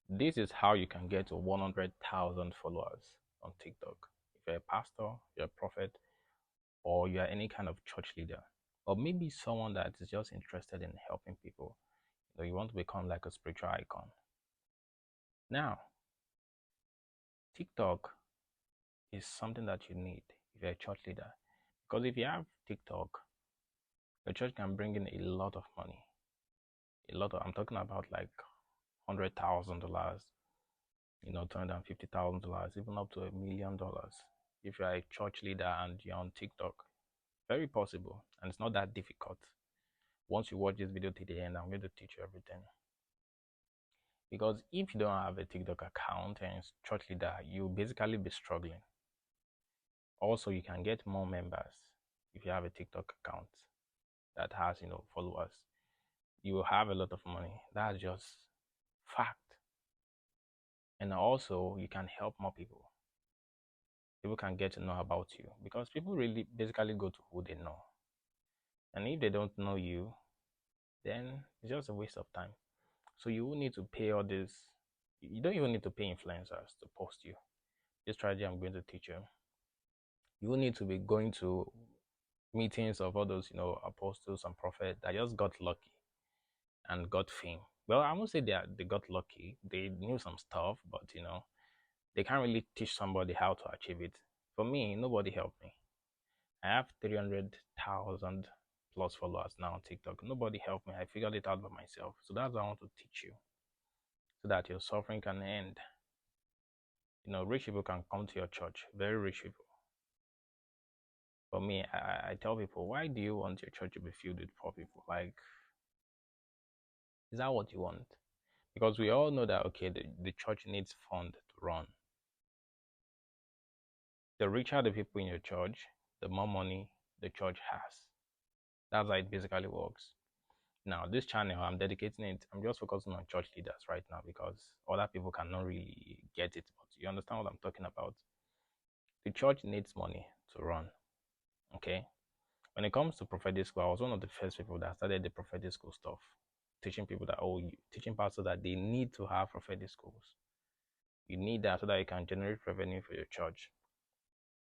This is how you can get to 100,000 followers on TikTok. If you're a pastor, you're a prophet, or you're any kind of church leader, or maybe someone that is just interested in helping people. You want to become like a spiritual icon. Now, TikTok is something that you need if you're a church leader. Because if you have TikTok, the church can bring in a lot of money. I'm talking about like $100,000, $250,000, even up to $1 million. If you're a church leader and you're on TikTok, very possible, and it's not that difficult. Once you watch this video to the end, I'm going to teach you everything. Because if you don't have a TikTok account and church leader, you'll basically be struggling. Also, you can get more members if you have a TikTok account that has, followers. You will have a lot of money. That's just fact. And also, you can help more people. People can get to know about you because people really basically go to who they know. And if they don't know you, then it's just a waste of time. So you will need to pay all this. You don't even need to pay influencers to post you. This strategy I'm going to teach you. You will need to be going to meetings of all those, apostles and prophets that just got lucky and got fame. Well, I won't say they got lucky. They knew some stuff, but they can't really teach somebody how to achieve it. For me, nobody helped me. I have 300,000 plus followers now on TikTok. Nobody helped me. I figured it out by myself. So that's what I want to teach you, so that your suffering can end. Rich people can come to your church, very rich people. For me, I tell people, why do you want your church to be filled with poor people? Like, is that what you want? Because we all know that, okay, the church needs fund to run. The richer the people in your church, the more money the church has. That's how it basically works. Now, this channel, I'm dedicating it, I'm just focusing on church leaders right now because other people cannot really get it. But you understand what I'm talking about? The church needs money to run, okay? When it comes to prophetic school, I was one of the first people that started the prophetic school stuff, teaching people that, teaching pastors that they need to have prophetic schools. You need that so that you can generate revenue for your church.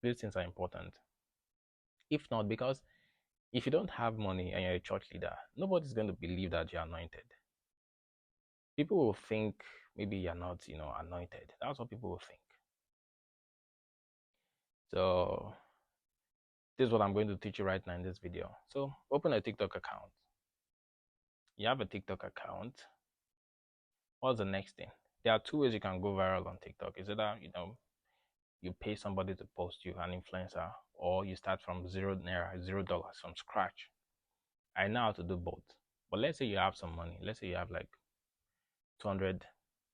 These things are important. If not, because if you don't have money and you're a church leader, nobody's going to believe that you're anointed. People will think maybe you're not, anointed. That's what people will think. So this is what I'm going to teach you right now in this video. So open a TikTok account. You have a TikTok account. What's the next thing? There are two ways you can go viral on TikTok. Is either, you pay somebody to post you, an influencer, or you start from $0 from scratch. I know how to do both. But let's say you have some money. Let's say you have like $200,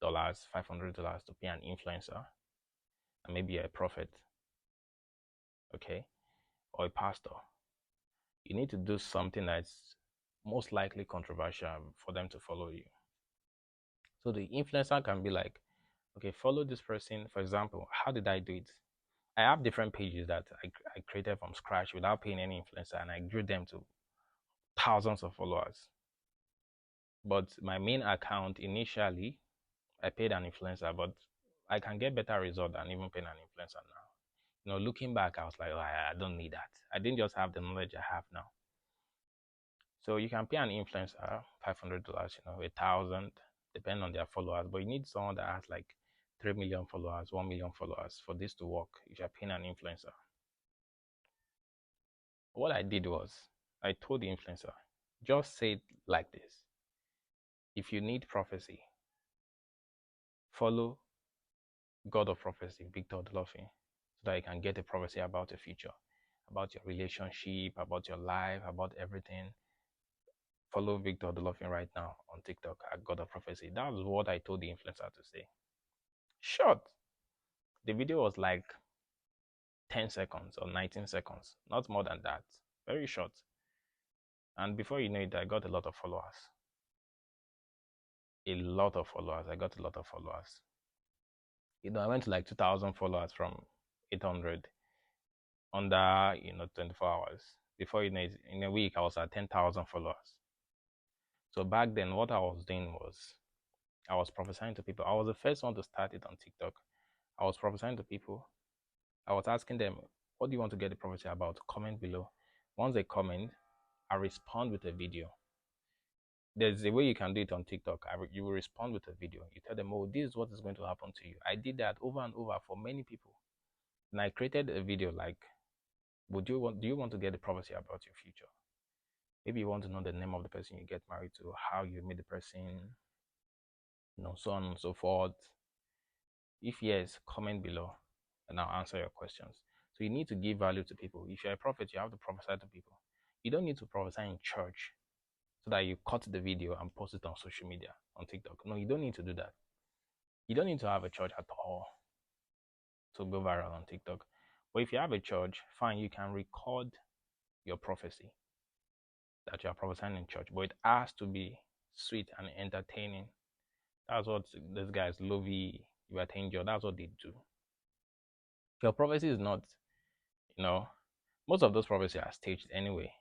$500 to pay an influencer, and maybe you're a prophet, okay, or a pastor. You need to do something that's most likely controversial for them to follow you. So the influencer can be like, okay, follow this person. For example, how did I do it? I have different pages that I created from scratch without paying any influencer, and I grew them to thousands of followers. But my main account, initially, I paid an influencer, but I can get better result than even paying an influencer now. Looking back, I was like, oh, I don't need that. I didn't just have the knowledge I have now. So you can pay an influencer $500, 1,000, depending on their followers. But you need someone that has like 3 million followers, 1 million followers for this to work if you're paying an influencer. What I did was, I told the influencer, just say it like this. If you need prophecy, follow God of Prophecy, Victor Odlofin, so that you can get a prophecy about the future, about your relationship, about your life, about everything. Follow Victor Odlofin right now on TikTok at God of Prophecy. That was what I told the influencer to say. Short. The video was like 10 seconds or 19 seconds, not more than that. Very short. And before you know it, I got a lot of followers. A lot of followers. I got a lot of followers. I went to like 2,000 followers from 800 under 24 hours. Before you know it, in a week I was at 10,000 followers. So back then what I was doing was, I was prophesying to people. I was the first one to start it on TikTok. I was prophesying to people. I was asking them, what do you want to get the prophecy about? Comment below. Once they comment, I respond with a video. There's a way you can do it on TikTok. You will respond with a video. You tell them, oh, this is what is going to happen to you. I did that over and over for many people. And I created a video like, do you want to get the prophecy about your future? Maybe you want to know the name of the person you get married to, how you meet the person, so on and so forth. If yes, comment below and I'll answer your questions. So you need to give value to people. If you're a prophet, you have to prophesy to people. You don't need to prophesy in church so that you cut the video and post it on social media, on TikTok. No, you don't need to do that. You don't need to have a church at all to go viral on TikTok. But if you have a church, fine, you can record your prophecy that you are prophesying in church. But it has to be sweet and entertaining. That's what these guys, Lovey, you attain Joe, that's what they do. Your prophecy is not, most of those prophecies are staged anyway.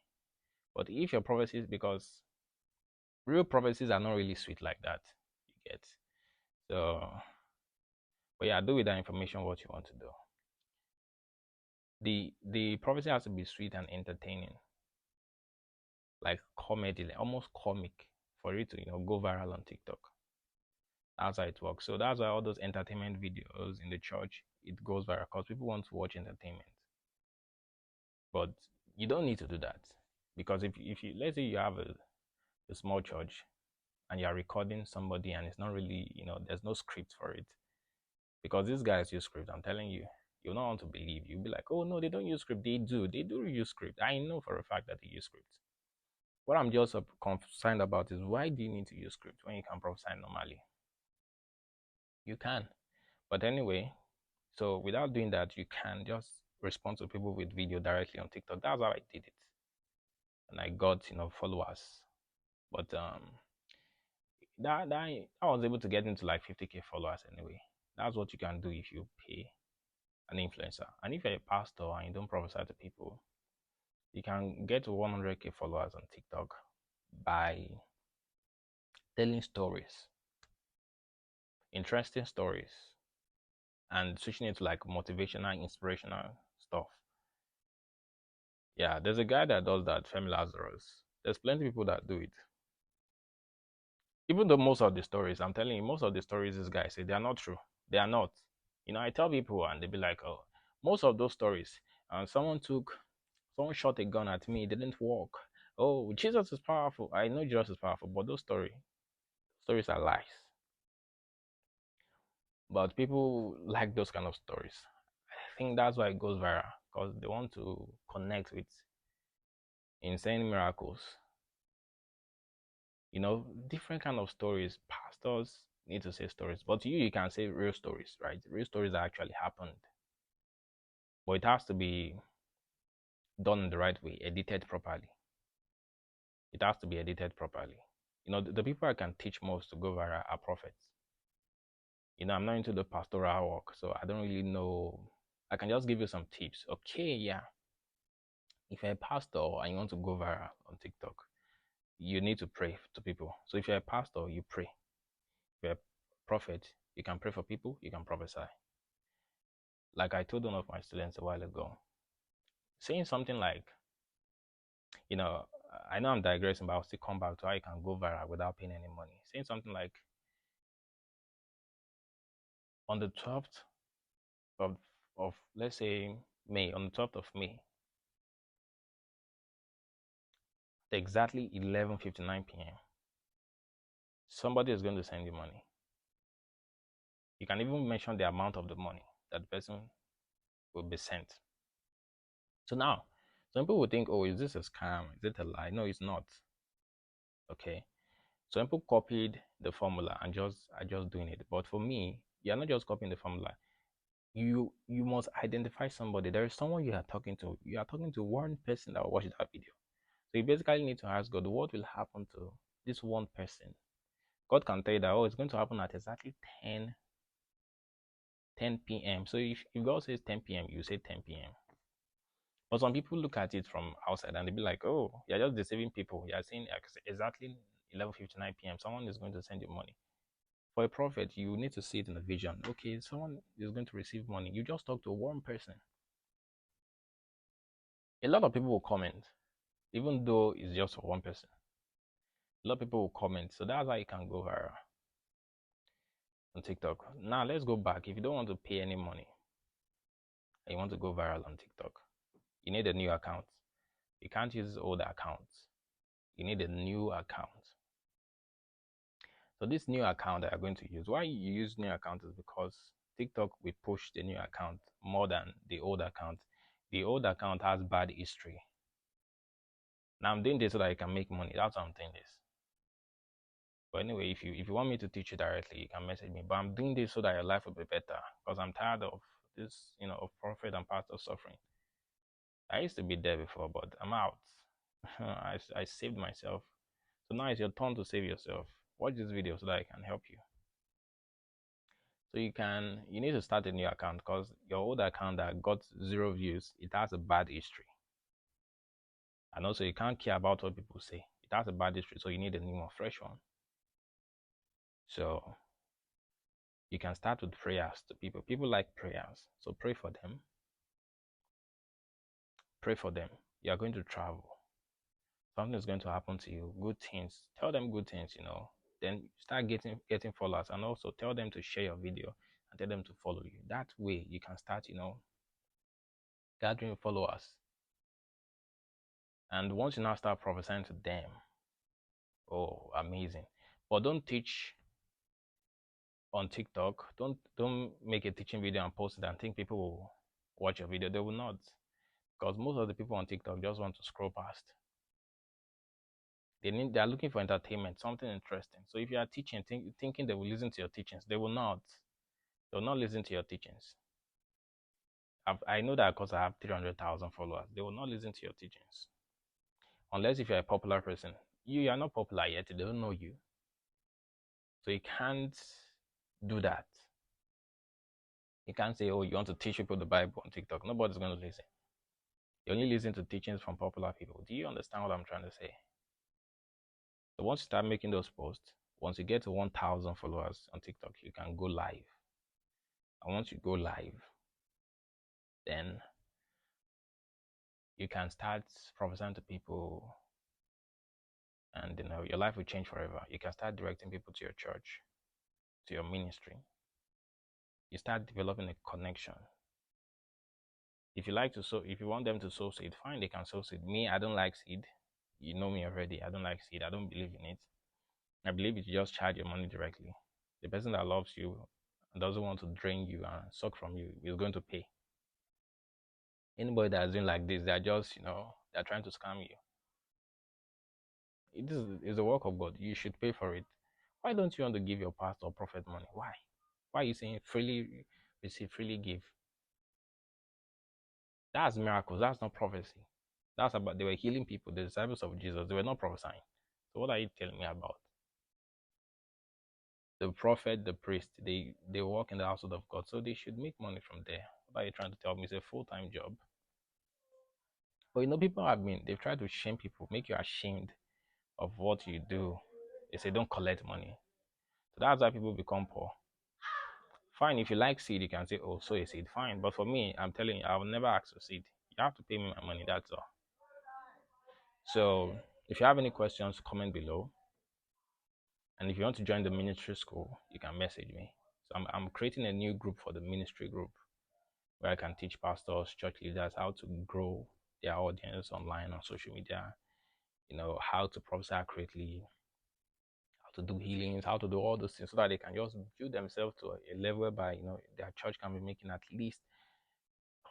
But if your prophecies, because real prophecies are not really sweet like that, you get. So, but yeah, do with that information what you want to do. The prophecy has to be sweet and entertaining, like comedy, like almost comic, for it to go viral on TikTok. That's how it works. So that's why all those entertainment videos in the church, it goes viral because people want to watch entertainment. But you don't need to do that, because if you, let's say you have a small church and you're recording somebody and it's not really, there's no script for it, because these guys use script. I'm telling you, you'll not want to believe. You'll be like, oh no, they don't use script. They do use script. I know for a fact that they use script. What I'm just concerned about is, why do you need to use script when you can prophesy normally? You can. But anyway, so without doing that, you can just respond to people with video directly on TikTok. That's how I did it, and I got followers. But that I was able to get into like 50K followers anyway. That's what you can do if you pay an influencer. And if you're a pastor and you don't prophesy to people, you can get to 100K followers on TikTok by telling stories, interesting stories, and switching it to like motivational, inspirational stuff. Yeah, there's a guy that does that, Femi Lazarus. There's plenty of people that do it. Even though most of the stories, I'm telling you, most of the stories this guy say, they are not true. They are not. I tell people and they be like, oh, most of those stories, someone shot a gun at me, it didn't work. Oh, Jesus is powerful. I know Jesus is powerful, but those stories are lies. But people like those kind of stories. I think that's why it goes viral, because they want to connect with insane miracles. Different kind of stories. Pastors need to say stories, but you can say real stories, right? Real stories that actually happened. But it has to be done in the right way, edited properly. It has to be edited properly. The people I can teach most to go viral are prophets. I'm not into the pastoral work, so I don't really know. I can just give you some tips. Okay, yeah. If you're a pastor and you want to go viral on TikTok, you need to pray to people. So if you're a pastor, you pray. If you're a prophet, you can pray for people, you can prophesy. Like I told one of my students a while ago, saying something like, I know I'm digressing, but I'll still come back to how you can go viral without paying any money. Saying something like, on the 12th of let's say May, on the 12th of May, at exactly 11:59 p.m., somebody is going to send you money. You can even mention the amount of the money that the person will be sent. So now, some people will think, oh, is this a scam? Is it a lie? No, it's not. Okay. Some people copied the formula and are just doing it. But for me, you're not just copying the formula. You must identify somebody. There is someone you are talking to. You are talking to one person that will watch that video. So you basically need to ask God, what will happen to this one person? God can tell you that, oh, it's going to happen at exactly 10 p.m. So if God says 10 p.m., you say 10 p.m. But some people look at it from outside and they be like, oh, you're just deceiving people. You're saying exactly 11:59 p.m. Someone is going to send you money. For a prophet, you need to see it in a vision. Okay, someone is going to receive money. You just talk to one person. A lot of people will comment, even though it's just for one person. A lot of people will comment. So that's how you can go viral on TikTok. Now let's go back. If you don't want to pay any money and you want to go viral on TikTok, you need a new account. You can't use old accounts. You need a new account. So this new account that you're going to use, why you use new account is because TikTok will push the new account more than the old account. The old account has bad history. Now I'm doing this so that I can make money. That's why I'm doing this. But anyway, if you want me to teach you directly, you can message me. But I'm doing this so that your life will be better. Because I'm tired of this, of prophet and pastor suffering. I used to be there before, but I'm out. I saved myself. So now it's your turn to save yourself. Watch this video so that I can help you. So you need to start a new account because your old account that got 0 views, it has a bad history. And also you can't care about what people say. It has a bad history, so you need a new one, fresh one. So you can start with prayers to people. People like prayers. So pray for them. Pray for them. You are going to travel. Something is going to happen to you. Good things. Tell them good things, Then start getting followers, and also tell them to share your video and tell them to follow you. That way you can start, gathering followers. And once you now start prophesying to them, oh, amazing. But don't teach on TikTok. Don't make a teaching video and post it and think people will watch your video. They will not. Because most of the people on TikTok just want to scroll past. They are looking for entertainment, something interesting. So if you are teaching, thinking they will listen to your teachings, they will not. They will not listen to your teachings. I know that because I have 300,000 followers. They will not listen to your teachings. Unless if you're a popular person. You are not popular yet. They don't know you. So you can't do that. You can't say, oh, you want to teach people the Bible on TikTok. Nobody's going to listen. You only listen to teachings from popular people. Do you understand what I'm trying to say? So once you start making those posts, once you get to 1,000 followers on TikTok, you can go live. And once you go live, then you can start prophesying to people, and your life will change forever. You can start directing people to your church, to your ministry. You start developing a connection. If you like to sow, if you want them to sow seed, fine, they can sow seed. Me, I don't like seed. You know me already. I don't like seed. I don't believe in it. I believe you just charge your money directly. The person that loves you and doesn't want to drain you and suck from you is going to pay. Anybody that's doing like this, they're just, they're trying to scam you. It is the work of God. You should pay for it. Why don't you want to give your pastor or prophet money? Why? Why are you saying freely receive, freely give? That's miracles. That's not prophecy. That's about they were healing people, the disciples of Jesus. They were not prophesying. So what are you telling me about? The prophet, the priest, they work in the household of God, so they should make money from there. What are you trying to tell me? It's a full-time job. But people they've tried to shame people, make you ashamed of what you do. They say don't collect money. So that's why people become poor. Fine, if you like seed, you can say, oh, sow a seed. Fine. But for me, I'm telling you, I will never ask for seed. You have to pay me my money, that's all. So if you have any questions, comment below. And if you want to join the ministry school, you can message me. So I'm creating a new group for the ministry group where I can teach pastors, church leaders how to grow their audience online on social media, how to prophesy accurately, how to do healings, how to do all those things so that they can just build themselves to a level whereby, their church can be making at least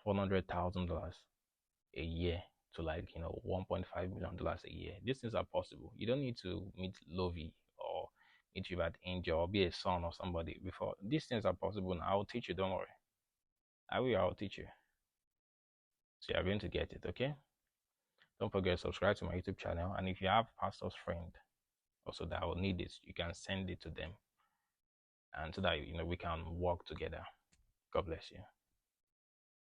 $100,000 a year to $1.5 million a year. These things are possible. You don't need to meet Lovey or meet you at Angel or be a son of somebody before. These things are possible now. I'll teach you, don't worry. I'll teach you. So you're going to get it, okay? Don't forget to subscribe to my YouTube channel. And if you have pastor's friend also that will need this, you can send it to them. And so that we can work together. God bless you.